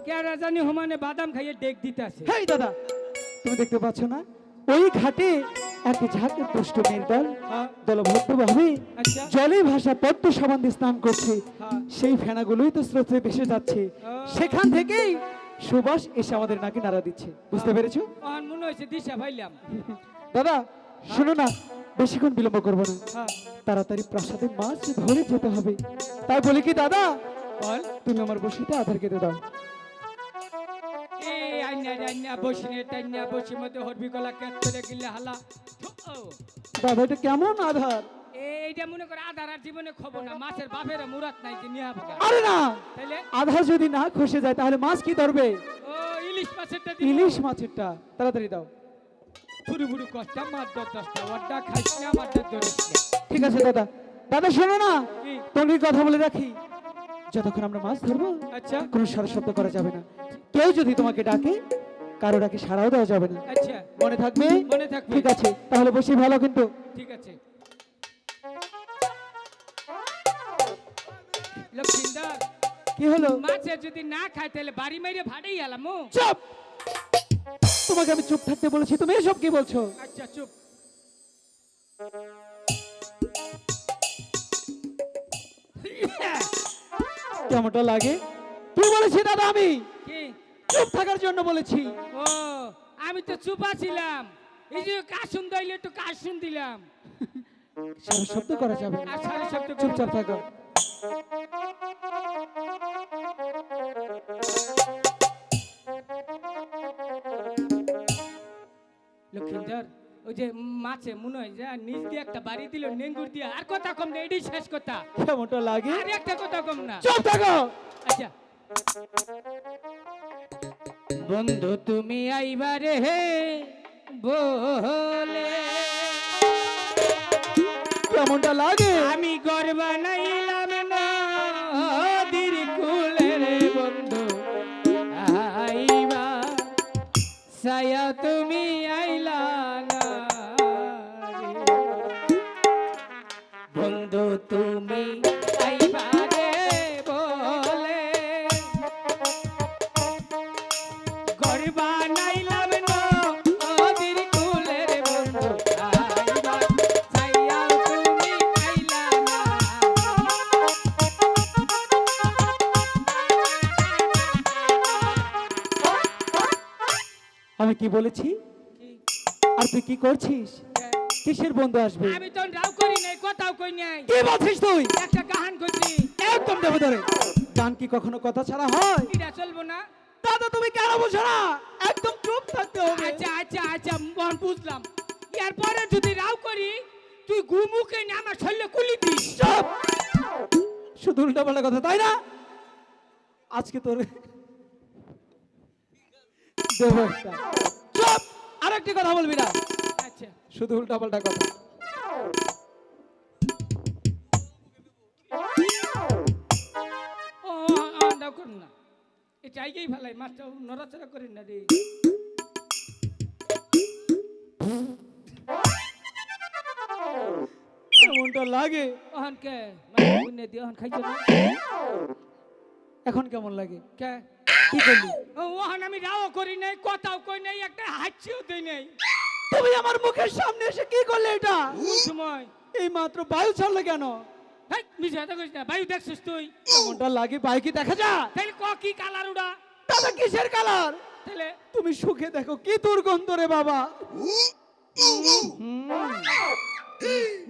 কেরা জানি হুমানে বাদাম খাইয়ে ডেক দিতেছে। হেই দাদা, তুমি দেখতে পাচ্ছ না ওই ঘাটে এক ঝাঁকে দুষ্ট মেয়ের দল হ্যাঁ। দলবদ্ধভাবে আচ্ছা। জলে ভাসা পদ্ম সাবান স্নান করছে। হ্যাঁ। সেই ফেনাগুলোই তো স্রোতে ভেসে যাচ্ছে। সেখান থেকেই সুবাস এসে আমাদের নাকি নাড়া দিচ্ছে, বুঝতে পেরেছো? ওহান মনে হয়েছে দিশা ভাইলাম। দাদা শোনো না, বেশিক্ষণ বিলম্ব করবো না, হ্যাঁ তাড়াতাড়ি প্রাসাদে মাছ ধরে যেতে হবে। তাই বলি কি দাদা, বল। তুমি আমার বসিতে আধার কেটে দাও। এই আইনা আইনা বসিনে টাইনা বসি মধ্যে হরবি গলা কেট করে গিলে হালা। ও দাদা এটা কেমন আধার? এইটা মনে করে আধার আর জীবনে খবর না, মাছের বাপের মুরাত নাই যে নিয়া ভাগা। আরে না, তাইলে আধার যদি না খসে যায় তাহলে মাছ কি ধরবে? ও ইলিশ মাছেরটা ইলিশ মাছেরটা তাড়াতাড়ি দাও। ফুড়ি ফুড়ি কষ্টা মার দশটা ওয়াড্ডা খাইছ না মারটা ধরিস না। ঠিক আছে দাদা। দাদা শোনো না, কি? তোমাকে কথা বলে রাখি, যতক্ষণ আমরা মাছ ধরবো আচ্ছা কোনো সারা শব্দ করা যাবে না। কেউ যদি তোমাকে ডাকে, কারো ডাকে সাড়াও দেওয়া যাবে না, আচ্ছা মনে থাকবে? মনে থাকবে। ঠিক আছে, তাহলে বসে ভালো কিন্তু। ঠিক আছে লক্ষ্মীন্দর, কি হলো? মাছে যদি না খায় তাহলে বাড়ি মাইরে ভাড়াই এলাম। চুপ! তোমাকে আমি চুপ থাকতে বলেছি, তুমি এসব কি বলছো? আচ্ছা চুপ। কেমনটা লাগে? কি বলেছি দাদা? আমি কি? চুপ থাকার জন্য বলেছি। ও আমি তো চুপ আছিলাম, এই যে কাশুন দইলে একটু কাশুন দিলাম। সারা শব্দ করা যাবে না, আর সাড়ে শব্দ চুপচাপ থাকো। লক্ষ্মীন্দর, ওই যে মাছে মনে হয় যে নিজ দিয়ে একটা বাড়ি দিল নেঙ্গুর দিয়ে, আর কথা কম না, এটাই শেষ কথা। কেমনটা লাগে? আর একটা কথা কম না। চুপ থাকো। আচ্ছা বন্ধু তুমি আইবারে হে বলে, কেমনটা লাগে? আমি গর্ব নাইলাম নদীর কুলে রে বন্ধু আইবা, সায়া তুমি আইলা না রে। বন্ধু তুমি আইবা রে বলে, গর্ব নাইলাম নদীর কুলে রে বন্ধু আইবা, সায়া তুমি আইলা না। আমি কি বলেছি কি? আর তুই কি করছিস? কিসের বন্ধু আসবে? আমি তো রাও করি নাই, কথাও কই নাই, কি বলছিস তুই? একটা গান করছি। একদম দেবে ধরে। গান কি কখনো কথা ছাড়া হয়? এটা চলবো না। দাদা তুমি কেন বুঝো না? একদম চুপ থাকতে হবে। আচ্ছা আচ্ছা আচ্ছা মন বুঝলাম। এরপরে যদি রাও করি তুই ঘুমুকে না আমার শরীরে কুলি দিস। চুপ! শুধু উল্টাপাল্টা কথা, তাই না? আজকে তোর দেবো একটা। চুপ! আর একটি কথা বলবি না, আচ্ছা শুধু উল্টাপাল্টা কথা। ও দাও করুন না, এই জায়গায় ভালাই মাছটা নড়াচড়া করেন না রে। কেমনটা লাগে? ওহান কে মানে বুনে দি ওহান খাইছো না এখন কেমন লাগে? কে? কি করলি? ওহান আমি রাও করি নাই, কথাও কই নাই, একটা হাঁচিও দেই নাই। তুমি আমার মুখের সামনে এসে কি করলে এটা? কোন সময়? এই মাত্র বায়ু ছাড়লে কেন? হেই মিছা কথা কইছ না, বায়ু দেখছিস তুই? কেমনটা লাগে? বায়ু কি দেখা যায়? তাইলে ক কি কালার উড়া? দাদা কিসের কালার? তাইলে তুমি সুখে দেখো কি দুর্গন্ধ রে বাবা।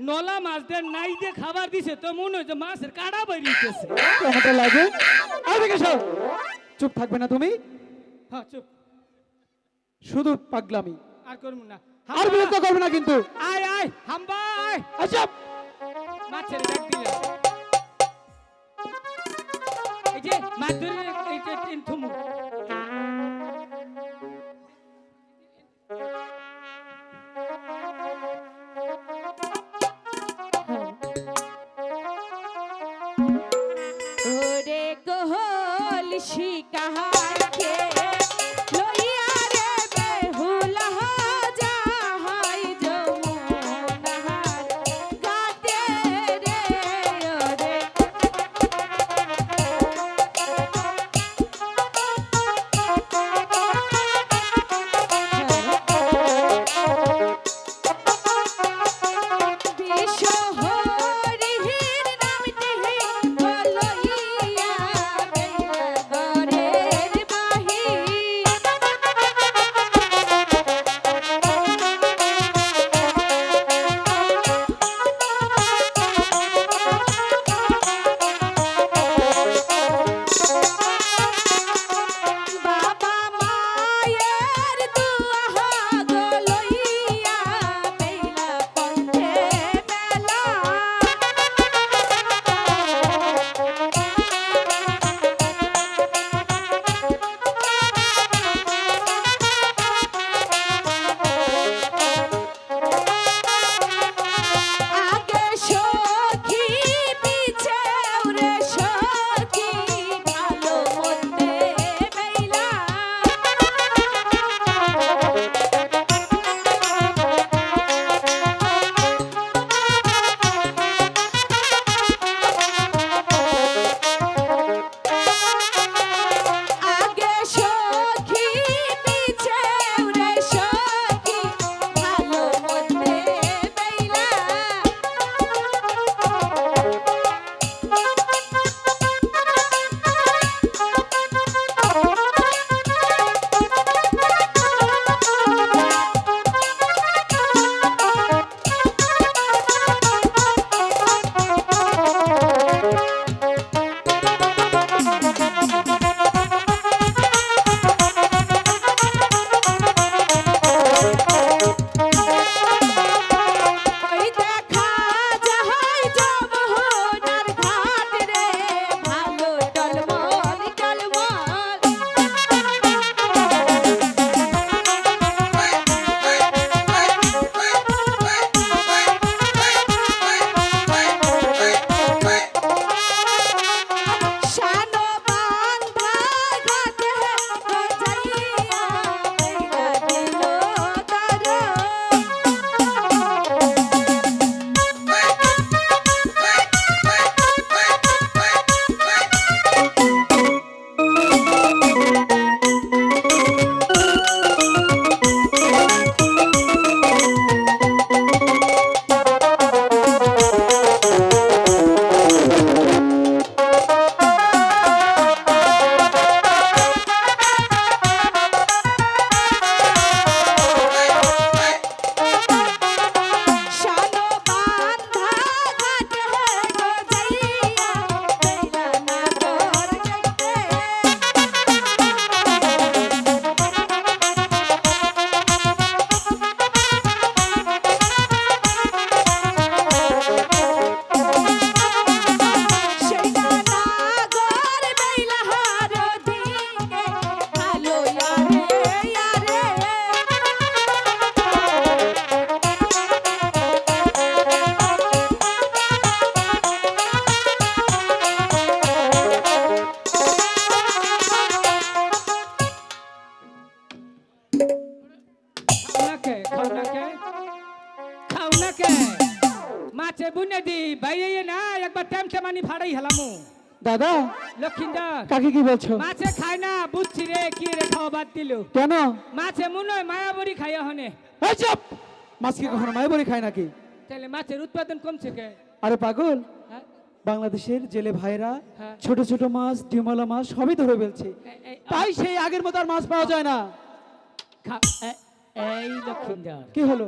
নলা মাছদের নাই দিয়ে খাবার দিছে তো মনে হয় যে মাছের কাটা বেরিয়েছে। কেমনটা লাগে? এদিকে এসো। চুপ থাকবে না তুমি? হ্যাঁ চুপ, শুধু পাগলামি, আর করব না। আর বিরক্ত করবে না কিন্তু। আয় আয় হাম্বা আয়, আচ্ছা মাছের ব্যাগ দিলে এই যে মাছ ধরে এই যে তিন থুমু। ওরে কোহল শিকাহারকে লইয়া রে বেহুলা যাহাই যমুনার গাতে রে ওরে মাছে বুনে দি বাইরে না একবার টেমটে মানি ফাড়াই হেলামু দাদা লক্ষিন্দর কাকে কি বলছো? মাছে খায় না বুঝছি রে কি রে খাওয়া বাদ দিল কেন? মাছে মনে হয় মায়াবরি খাইয়া হনে এই চুপ! মাছ কি কখনো মায়াবরি খায় নাকি? তাহলে মাছের উৎপাদন কমছে কে আরে পাগল, হ্যাঁ? বাংলাদেশের জেলে ভাইরা হ্যাঁ। ছোট ছোট মাছ, ডিমালা মাছ সবই ধরে ফেলছে, তাই সেই আগের মতো আর মাছ পাওয়া যায় না। এই লক্ষিন্দর কি হলো?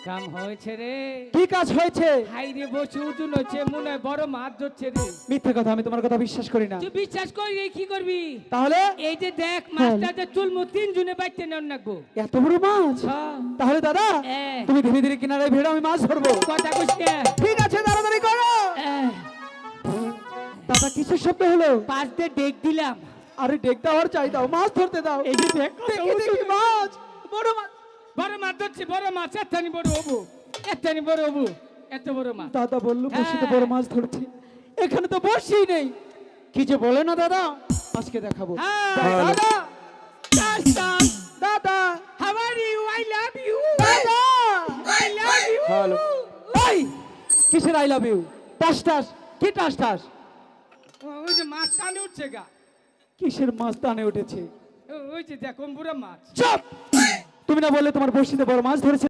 কাম হয়েছে রে কি কাজ হয়েছে? হাই রে বসে উজুন হচ্ছে মনে হয় বড় মাছ ধরছে রে মিথ্যা কথা, আমি তোমার কথা বিশ্বাস করি না। তুই বিশ্বাস করি রে কি করবি তাহলে এই যে দেখ মাছটা যে চুলমু 3 জনে বাইতে নেন নাকবো এত বড় মাছ? তাহলে দাদা তুমি ধীরে ধীরে কিনারে ভেড়ে আমি মাছ ধরবো। কথা কইছে ঠিক আছে, তাড়াতাড়ি করো। দাদা কিসের শব্দ হলো? পাঁচ দিয়ে ডেক দিলাম আরে ডেক দাও, চাই দাও, মাছ ধরতে দাও। এই যে দেখ দেখি দেখি মাছ, বড় মাছ। বড় মাছ ধরছি বড় মাছ এতখানি বড় হবু এতখানি বড় হবু এত বড় মাছ দাদা বললো বসিতে বড় মাছ ধরছি, এখানে তো বসি নেই। কি যে বলে না দাদা, আজকে দেখাবো। হ্যাঁ। দাদা Touchdown! দাদা How are you? I love you. দাদা I love you. হ্যালো, এই কিসের আই লাভ ইউ? টাস টাস, কি টাস টাস? ওই যে মাছ টানে উঠছে গা কিসের মাছ টানে উঠেছে? ওই যে দেখো বুড়া মাছ চুপ! তুমি না বললে তোমার বসিতে বড় মাছ ধরেছে?